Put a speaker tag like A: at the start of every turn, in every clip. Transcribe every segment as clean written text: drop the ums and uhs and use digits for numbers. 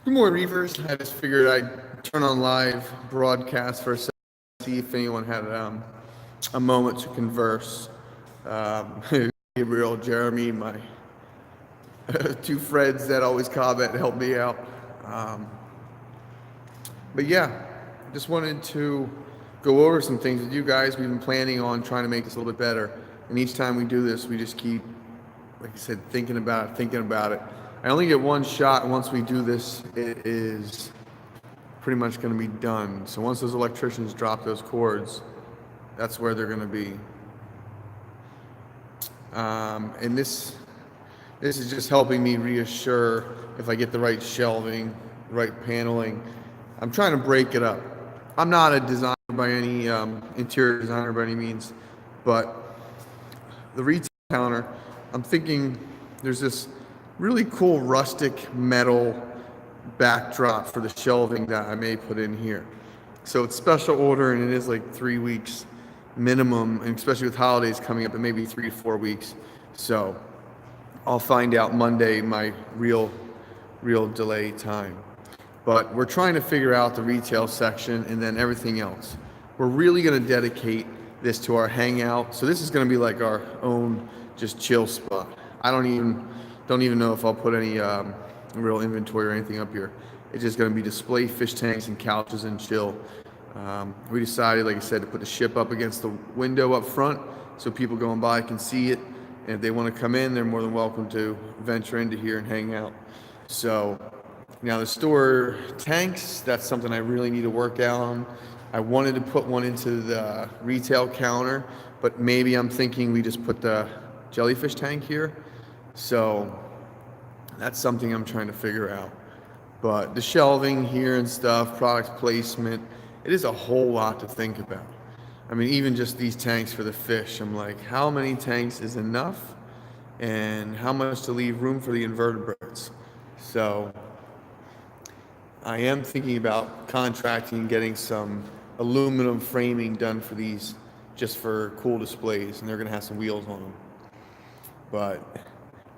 A: Good morning, Reefers. I just figured I'd turn on live broadcast for a second, see if anyone had a moment to converse. Gabriel, Jeremy, my two friends that always comment and help me out. Um, but yeah, just wanted to go over some things with you guys. We've been planning on trying to make this a little bit better. And each time we do this, we just keep, like I said, thinking about it. I only get one shot, and once we do this, it is pretty much going to be done. So once those electricians drop those cords, that's where they're going to be. And this is just helping me reassure if I get the right shelving, the right paneling. I'm trying to break it up. I'm not a designer by any interior designer by any means, but the retail counter, I'm thinking there's this really cool rustic metal backdrop for the shelving that I may put in here. So it's special order, and it is like 3 weeks minimum, and especially with holidays coming up, it may be 3 to 4 weeks. So I'll find out Monday my real delay time. But we're trying to figure out the retail section and then everything else. We're really going to dedicate this to our hangout. So this is going to be like our own just chill spot. I don't even know if I'll put any real inventory or anything up here. It's just going to be display fish tanks and couches and chill. We decided, like I said, to put the ship up against the window up front so people going by can see it. And if they want to come in, they're more than welcome to venture into here and hang out. So now the store tanks, that's something I really need to work out on. I wanted to put one into the retail counter, but maybe I'm thinking we just put the jellyfish tank here. So that's something I'm trying to figure out. But the shelving here and stuff, product placement, it is a whole lot to think about. I mean, even just these tanks for the fish, I'm like, how many tanks is enough? And how much to leave room for the invertebrates? So I am thinking about contracting and getting some aluminum framing done for these just for cool displays, and they're going to have some wheels on them. But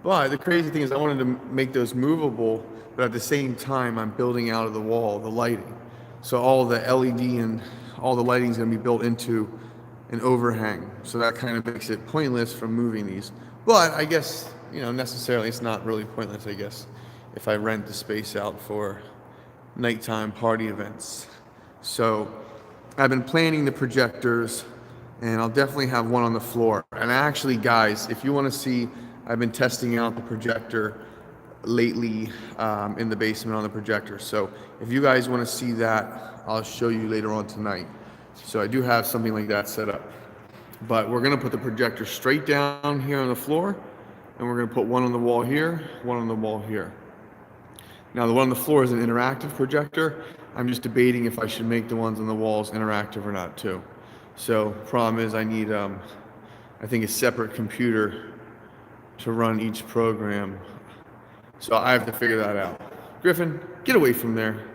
A: the crazy thing is I wanted to make those movable, but at the same time I'm building out of the wall the lighting. So all the LED and all the lighting is going to be built into an overhang. So that kind of makes it pointless from moving these. But I guess, necessarily it's not really pointless, I guess, if I rent the space out for nighttime party events. So I've been planning the projectors, and I'll definitely have one on the floor. And actually, guys, if you want to see, I've been testing out the projector lately in the basement on the projector. So if you guys want to see that, I'll show you later on tonight. So I do have something like that set up. But we're going to put the projector straight down here on the floor, and we're going to put one on the wall here, one on the wall here. Now the one on the floor is an interactive projector. I'm just debating if I should make the ones on the walls interactive or not too. So problem is I need I think a separate computer to run each program. So I have to figure that out. Griffin, get away from there.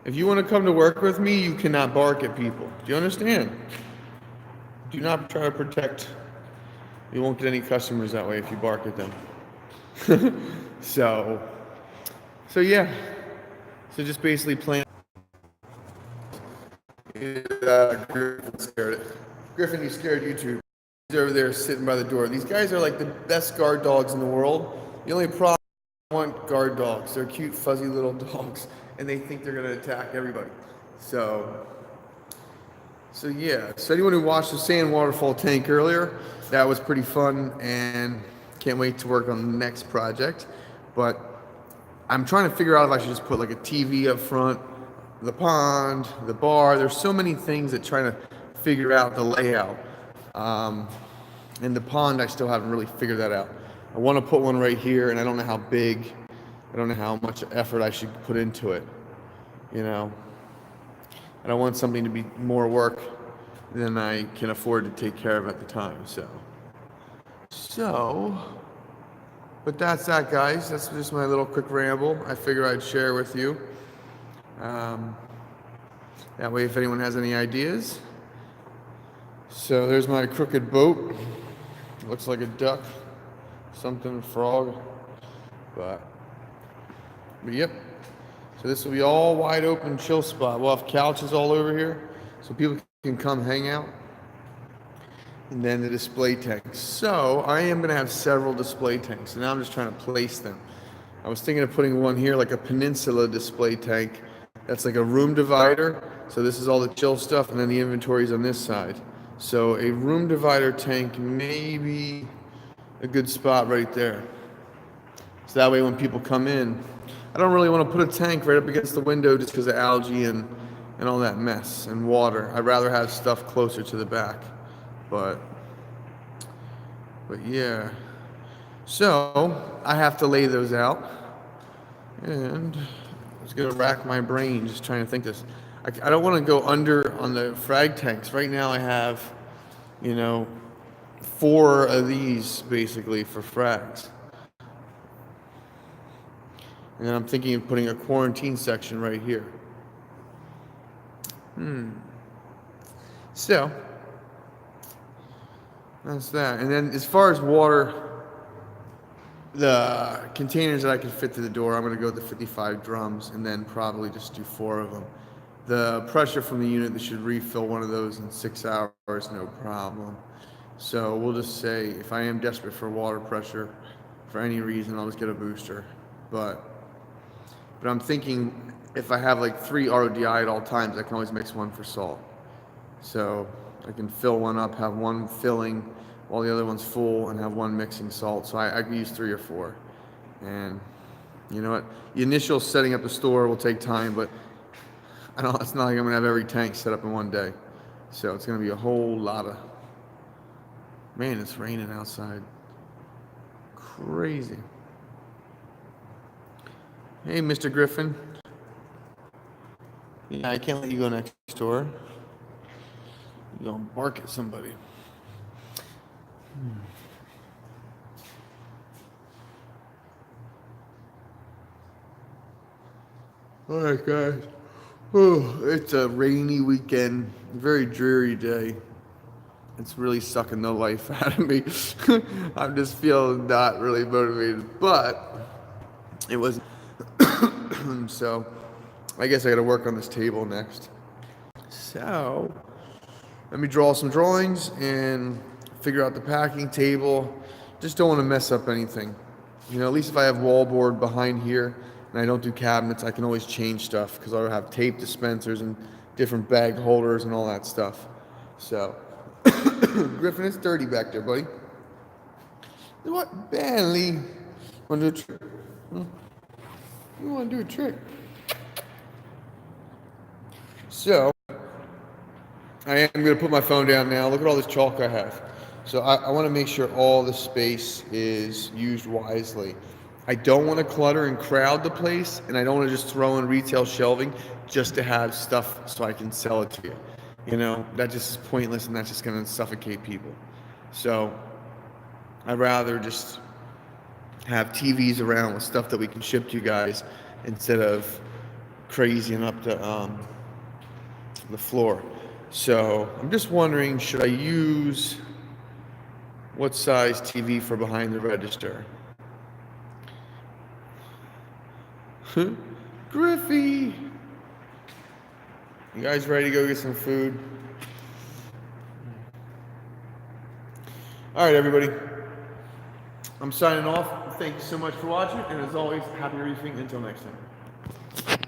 A: If you want to come to work with me, you cannot bark at people. Do you understand? Do not try to protect. You won't get any customers that way if you bark at them. So yeah. So just basically plan. Griffin scared it. Griffin, you scared you too. He's over there sitting by the door. These guys are like the best guard dogs in the world. The only problem is I want guard dogs. They're cute, fuzzy little dogs, and they think they're gonna attack everybody. So yeah. So anyone who watched the sand waterfall tank earlier, that was pretty fun, and can't wait to work on the next project. But I'm trying to figure out if I should just put like a TV up front, the pond, the bar. There's so many things that trying to figure out the layout. And the pond, I still haven't really figured that out. I want to put one right here, and I don't know how big, I don't know how much effort I should put into it. I don't want something to be more work than I can afford to take care of at the time. But that's that, guys. That's just my little quick ramble. I figure I'd share with you. That way, if anyone has any ideas. So there's my crooked boat. Looks like a duck, something, frog. But yep. So this will be all wide open chill spot. We'll have couches all over here so people can come hang out. And then the display tanks. So I am gonna have several display tanks, and now I'm just trying to place them. I was thinking of putting one here, like a peninsula display tank. That's like a room divider. So this is all the chill stuff, and then the inventory's on this side. So a room divider tank may be a good spot right there. So that way when people come in, I don't really want to put a tank right up against the window just because of algae and all that mess and water. I'd rather have stuff closer to the back. But yeah. So I have to lay those out. And I was gonna rack my brain just trying to think this. I don't want to go under on the frag tanks. Right now I have, 4 of these basically for frags. And then I'm thinking of putting a quarantine section right here. So that's that. And then as far as water, the containers that I can fit through the door, I'm going to go with the 55 drums and then probably just do 4 of them. The pressure from the unit, they should refill one of those in 6 hours, no problem. So we'll just say if I am desperate for water pressure for any reason, I'll just get a booster. But I'm thinking if I have like 3 RODI at all times, I can always mix one for salt. So I can fill one up, have one filling while the other one's full, and have one mixing salt. So I can use 3 or 4. And you know what? The initial setting up the store will take time, but it's not like I'm gonna have every tank set up in one day. So it's gonna be a whole lot of, man, it's raining outside. Crazy. Hey, Mr. Griffin. Yeah, I can't let you go next door. You're gonna bark at somebody. All right, guys. Oh, it's a rainy weekend, very dreary day. It's really sucking the life out of me. I'm just feeling not really motivated, but it was. So I guess I got to work on this table next. So let me draw some drawings and figure out the packing table. Just don't want to mess up anything. At least if I have wallboard behind here and I don't do cabinets, I can always change stuff because I'll have tape dispensers and different bag holders and all that stuff. So, Griffin, it's dirty back there, buddy. What? Bentley? Want to do a trick? You want to do a trick? So, I am going to put my phone down now. Look at all this chalk I have. So I want to make sure all the space is used wisely. I don't want to clutter and crowd the place, and I don't want to just throw in retail shelving just to have stuff so I can sell it to you. That just is pointless, and that's just going to suffocate people. So I'd rather just have TVs around with stuff that we can ship to you guys instead of crazying up the floor. So I'm just wondering, should I use what size TV for behind the register? Griffey! You guys ready to go get some food? All right, everybody. I'm signing off. Thank you so much for watching, and as always, happy reefing until next time.